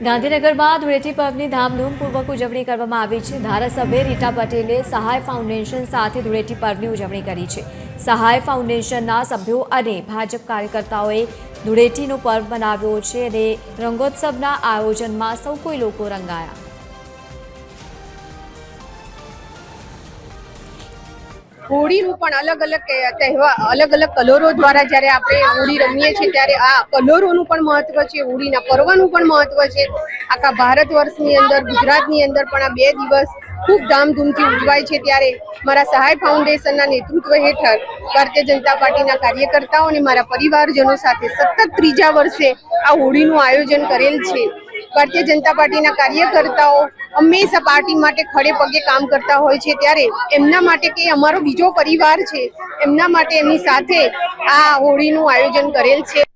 ગાંધીનગરમાં ધૂળેટી પર્વની ધામધૂમપૂર્વક ઉજવણી કરવામાં આવી છે। ધારાસભ્ય રીટા પટેલે સહાય ફાઉન્ડેશન સાથે ધૂળેટી પર્વની ઉજવણી કરી છે। સહાય ફાઉન્ડેશનના સભ્યો અને ભાજપ કાર્યકર્તાઓએ ધૂળેટીનો પર્વ મનાવ્યો છે અને રંગોત્સવના આયોજનમાં સૌ કોઈ લોકો રંગાયા। હોળીનું પણ અલગ અલગ કલરો દ્વારા જ્યારે આપણે હોળી રમીએ છીએ ત્યારે આ કલરોનું પણ મહત્વ છે, હોળીના પર્વનું પણ મહત્વ છે। આખા ભારત વર્ષની અંદર, ગુજરાતની અંદર પણ આ 2 દિવસ ખૂબ ધામધૂમથી ઉજવાય છે। ત્યારે મારા સહાય ફાઉન્ડેશનના નેતૃત્વ હેઠળ ભારતીય જનતા પાર્ટીના કાર્યકર્તાઓ અને મારા પરિવારજનો સાથે સતત 3જા વર્ષે આ હોળીનું આયોજન કરેલ છે। ભારતીય જનતા પાર્ટીના કાર્યકર્તાઓ હંમેશા પાર્ટી માટે ખડે પગે કામ કરતા હોય છે, ત્યારે એમના માટે કે અમારો બીજો પરિવાર છે, એમના માટે એમની સાથે આ હોળીનું આયોજન કરેલ છે।